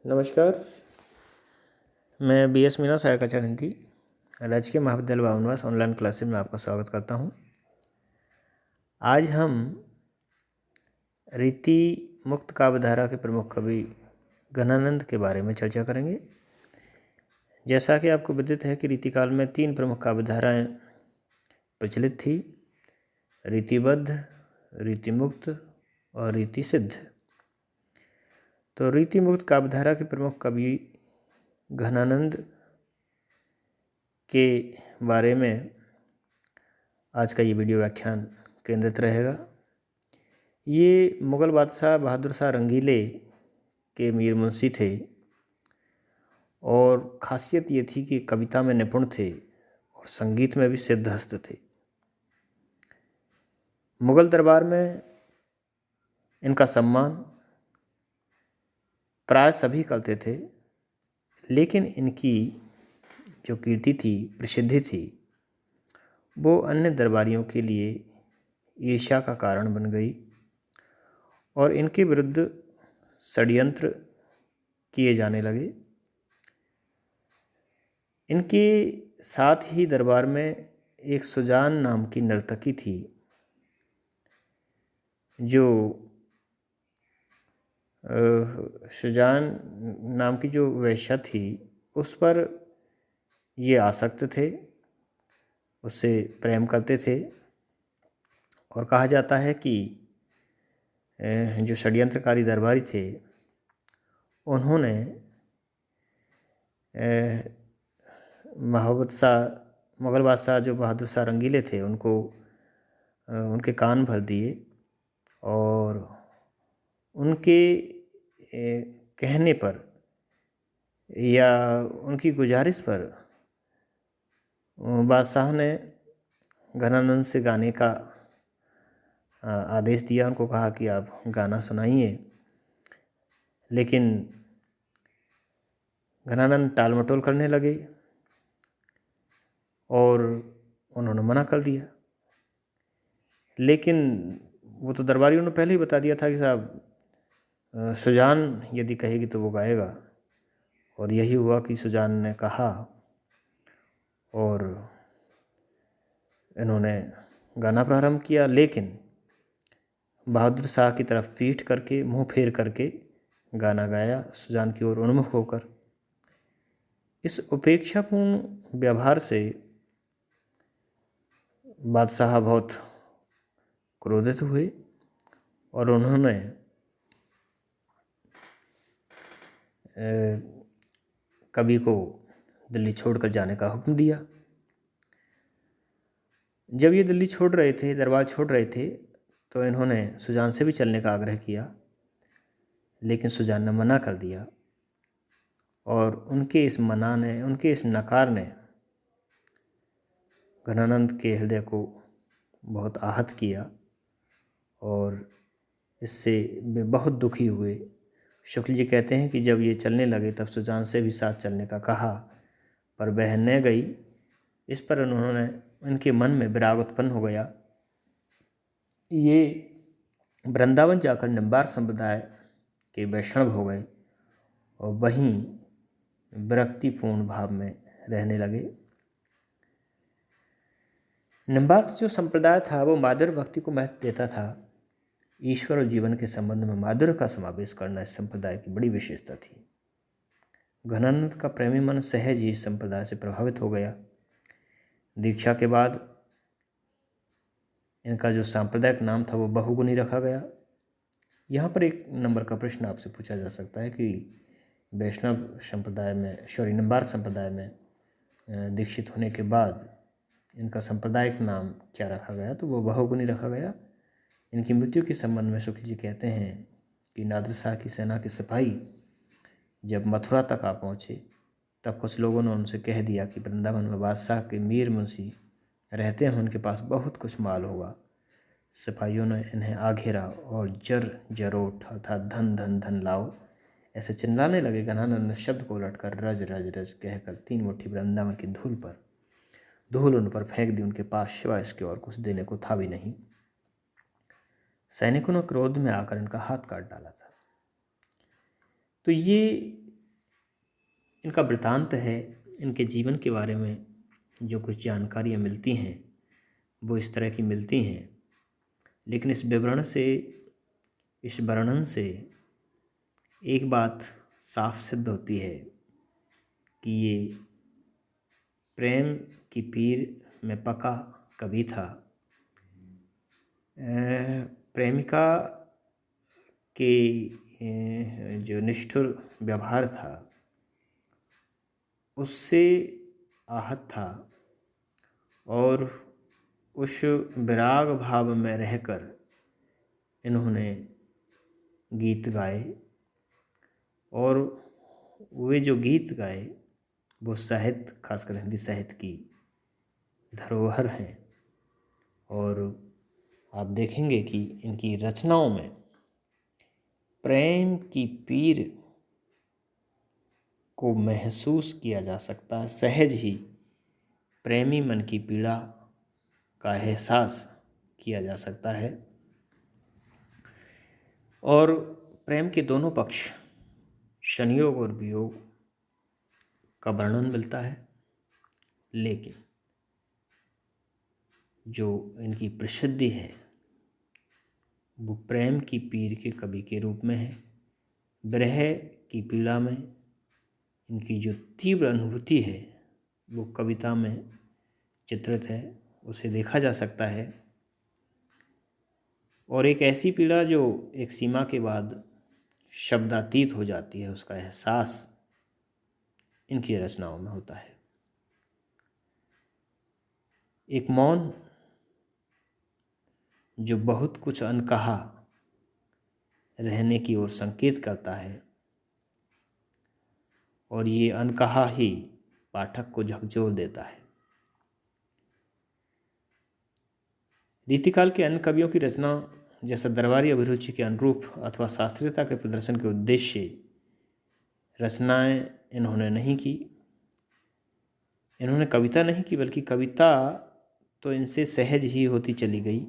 नमस्कार। मैं BS मीना सहायक आचार्य हिंदी राजकीय महाविद्यालय बावनवास ऑनलाइन क्लासेस में आपका स्वागत करता हूं। आज हम रीति मुक्त काव्यधारा के प्रमुख कवि घनानंद के बारे में चर्चा करेंगे। जैसा कि आपको विदित है कि रीतिकाल में 3 प्रमुख काव्यधाराएं प्रचलित थी: रीतिबद्ध, रीतिमुक्त और रीति सिद्ध। तो रीति मुक्त काव्यधारा के प्रमुख कवि घनानंद के बारे में आज का ये वीडियो व्याख्यान केंद्रित रहेगा। ये मुग़ल बादशाह बहादुर शाह रंगीले के मीर मुंशी थे और ख़ासियत ये थी कि कविता में निपुण थे और संगीत में भी सिद्धहस्त थे। मुग़ल दरबार में इनका सम्मान प्राय सभी करते थे, लेकिन इनकी जो कीर्ति थी, प्रसिद्धि थी, वो अन्य दरबारियों के लिए ईर्ष्या का कारण बन गई और इनके विरुद्ध षड्यंत्र किए जाने लगे। इनके साथ ही दरबार में एक सुजान नाम की नर्तकी थी, जो सुजान नाम की जो वेश्या थी, उस पर ये आसक्त थे, उससे प्रेम करते थे और कहा जाता है कि जो षड्यंत्रकारी दरबारी थे, उन्होंने मुग़ल बादशाह जो बहादुर शाह रंगीले थे, उनको उनके कान भर दिए और उनके कहने पर या उनकी गुजारिश पर बादशाह ने घनानंद से गाने का आदेश दिया। उनको कहा कि आप गाना सुनाइए, लेकिन घनानंद टाल मटोल करने लगे और उन्होंने मना कर दिया। लेकिन वो तो दरबारियों ने पहले ही बता दिया था कि साहब सुजान यदि कहेगी तो वो गाएगा, और यही हुआ कि सुजान ने कहा और इन्होंने गाना प्रारंभ किया। लेकिन बहादुर शाह की तरफ पीठ करके, मुंह फेर करके गाना गाया, सुजान की ओर उन्मुख होकर। इस उपेक्षापूर्ण व्यवहार से बादशाह बहुत क्रोधित हुए और उन्होंने कवि को दिल्ली छोड़कर जाने का हुक्म दिया। जब ये दिल्ली छोड़ रहे थे, दरबार छोड़ रहे थे, तो इन्होंने सुजान से भी चलने का आग्रह किया, लेकिन सुजान ने मना कर दिया और उनके इस नकार ने घनानंद के हृदय को बहुत आहत किया और इससे वे बहुत दुखी हुए। शुक्ल जी कहते हैं कि जब ये चलने लगे तब सुजान से भी साथ चलने का कहा, पर वह न गई। इस पर उनके मन में विराग उत्पन्न हो गया। ये वृंदावन जाकर निम्बार्क संप्रदाय के वैष्णव हो गए और वहीं विरक्तिपूर्ण भाव में रहने लगे। निम्बार्क जो संप्रदाय था, वो माधुर्य भक्ति को महत्व देता था। ईश्वर और जीवन के संबंध में माधुर्य का समावेश करना इस संप्रदाय की बड़ी विशेषता थी। घनानंद का प्रेमी मन सहज ही इस संप्रदाय से प्रभावित हो गया। दीक्षा के बाद इनका जो सांप्रदायिक नाम था वो बहुगुणी रखा गया। यहाँ पर एक नंबर का प्रश्न आपसे पूछा जा सकता है कि वैष्णव संप्रदाय में, निम्बार्क संप्रदाय में दीक्षित होने के बाद इनका सांप्रदायिक नाम क्या रखा गया? तो वो बहुगुणी रखा गया। इनकी मृत्यु के संबंध में शुक्ल जी कहते हैं कि नादिर शाह की सेना के सिपाही जब मथुरा तक आ पहुँचे, तब कुछ लोगों ने उनसे कह दिया कि वृंदावन में बादशाह के मीर मुंशी रहते हैं, उनके पास बहुत कुछ माल होगा। सिपाहियों ने इन्हें आ घेरा और जरोठ अर्थात धन धन धन लाओ ऐसे चिल्लाने लगे। घनानंद ने शब्द को उलटकर रज रज रज कहकर 3 मुट्ठी वृंदावन की धूल उन पर फेंक दी। उनके पास सिवाय इसके और कुछ देने को था भी नहीं। सैनिकों ने क्रोध में आकर इनका हाथ काट डाला था। तो ये इनका वृतांत है, इनके जीवन के बारे में जो कुछ जानकारियाँ मिलती हैं वो इस तरह की मिलती हैं। लेकिन इस वर्णन से एक बात साफ सिद्ध होती है कि ये प्रेम की पीर में पका कवि था। प्रेमिका के जो निष्ठुर व्यवहार था उससे आहत था और उस विराग भाव में रहकर इन्होंने गीत गाए और वे जो गीत गाए वो साहित्य, खासकर हिंदी साहित्य की धरोहर हैं। और आप देखेंगे कि इनकी रचनाओं में प्रेम की पीर को महसूस किया जा सकता है। सहज ही प्रेमी मन की पीड़ा का एहसास किया जा सकता है और प्रेम के दोनों पक्ष, संयोग और वियोग का वर्णन मिलता है। लेकिन जो इनकी प्रसिद्धि है वो प्रेम की पीर के कवि के रूप में है। विरह की पीड़ा में इनकी जो तीव्र अनुभूति है वो कविता में चित्रित है, उसे देखा जा सकता है। और एक ऐसी पीड़ा जो एक सीमा के बाद शब्दातीत हो जाती है, उसका एहसास इनकी रचनाओं में होता है। एक मौन जो बहुत कुछ अनकहा रहने की ओर संकेत करता है और ये अनकहा ही पाठक को झकझोर देता है। रीतिकाल के अन्य कवियों की रचना जैसा दरबारी अभिरुचि के अनुरूप अथवा शास्त्रीयता के प्रदर्शन के उद्देश्य रचनाएं इन्होंने नहीं की। इन्होंने कविता नहीं की, बल्कि कविता तो इनसे सहज ही होती चली गई।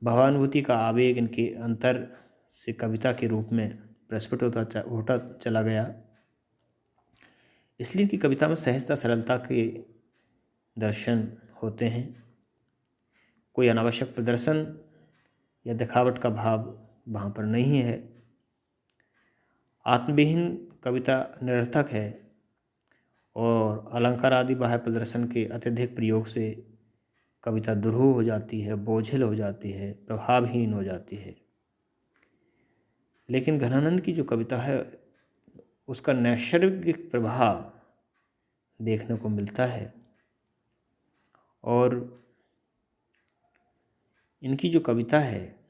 भावानुभूति का आवेग इनके अंतर से कविता के रूप में प्रस्फुट होता चला गया। इसलिए कि कविता में सहजता, सरलता के दर्शन होते हैं। कोई अनावश्यक प्रदर्शन या दिखावट का भाव वहाँ पर नहीं है। आत्मविहीन कविता निरर्थक है और अलंकार आदि बाह्य प्रदर्शन के अत्यधिक प्रयोग से कविता दुरूह हो जाती है, बोझिल हो जाती है, प्रभावहीन हो जाती है। लेकिन घनानंद की जो कविता है उसका नैसर्गिक प्रभाव देखने को मिलता है और इनकी जो कविता है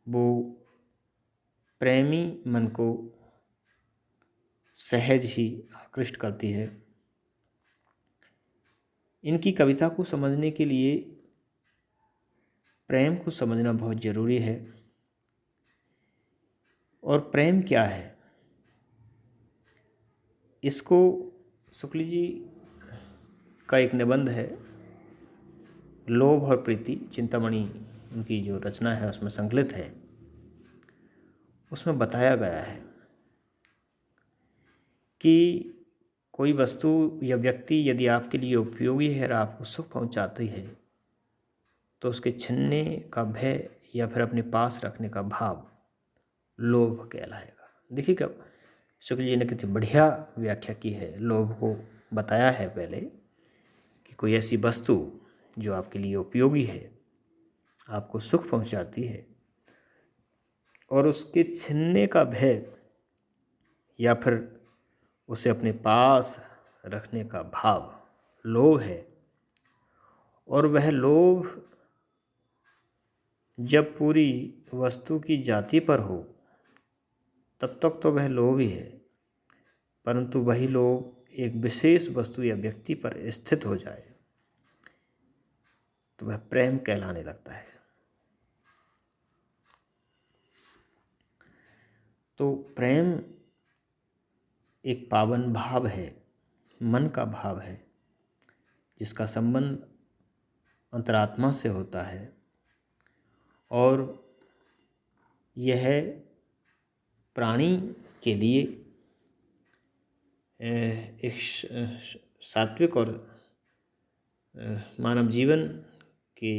वो प्रेमी मन को सहज ही आकृष्ट करती है। इनकी कविता को समझने के लिए प्रेम को समझना बहुत ज़रूरी है। और प्रेम क्या है, इसको शुक्ल जी का एक निबंध है लोभ और प्रीति, चिंतामणि उनकी जो रचना है उसमें संकलित है। उसमें बताया गया है कि कोई वस्तु या व्यक्ति यदि आपके लिए उपयोगी है और आपको सुख पहुंचाती है तो उसके छीनने का भय या फिर अपने पास रखने का भाव लोभ कहलाएगा। देखिए क्या शुक्ल जी ने कितनी बढ़िया व्याख्या की है। लोभ को बताया है पहले कि कोई ऐसी वस्तु जो आपके लिए उपयोगी है, आपको सुख पहुंचाती है और उसके छीनने का भय या फिर उसे अपने पास रखने का भाव लोभ है। और वह लोभ जब पूरी वस्तु की जाति पर हो तब तक तो वह लोभ ही है, परंतु वही लोभ एक विशेष वस्तु या व्यक्ति पर स्थित हो जाए तो वह प्रेम कहलाने लगता है। तो प्रेम एक पावन भाव है, मन का भाव है, जिसका संबंध अंतरात्मा से होता है और यह प्राणी के लिए एक सात्विक और मानव जीवन के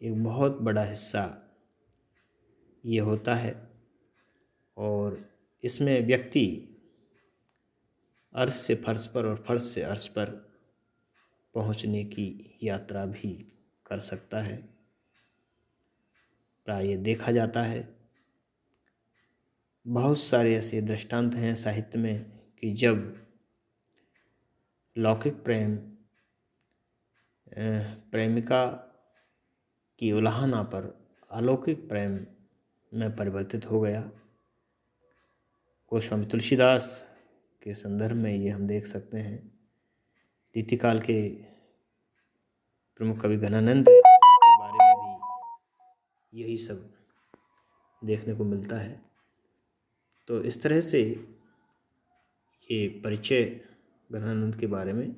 एक बहुत बड़ा हिस्सा ये होता है और इसमें व्यक्ति अर्श से फर्श पर और फर्श से अर्श पर पहुंचने की यात्रा भी कर सकता है। प्राय देखा जाता है, बहुत सारे ऐसे दृष्टांत हैं साहित्य में कि जब लौकिक प्रेम प्रेमिका की उलाहना पर अलौकिक प्रेम में परिवर्तित हो गया। गोस्वामी तुलसीदास के संदर्भ में ये हम देख सकते हैं। रीतिकाल के प्रमुख कवि घनानंद के बारे में भी यही सब देखने को मिलता है। तो इस तरह से ये परिचय घनानंद के बारे में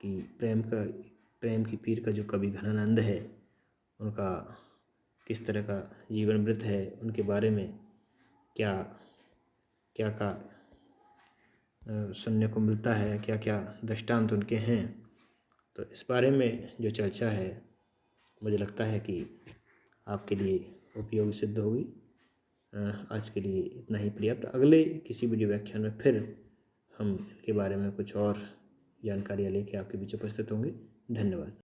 कि प्रेम की पीर का जो कवि घनानंद है, उनका किस तरह का जीवन वृत्त है, उनके बारे में क्या क्या का सुनने को मिलता है, क्या क्या दृष्टांत उनके हैं। तो इस बारे में जो चर्चा है मुझे लगता है कि आपके लिए उपयोगी सिद्ध होगी। आज के लिए इतना ही पर्याप्त। अगले किसी वीडियो व्याख्यान में फिर हम इनके बारे में कुछ और जानकारियाँ लेके आपके बीच उपस्थित होंगे। धन्यवाद।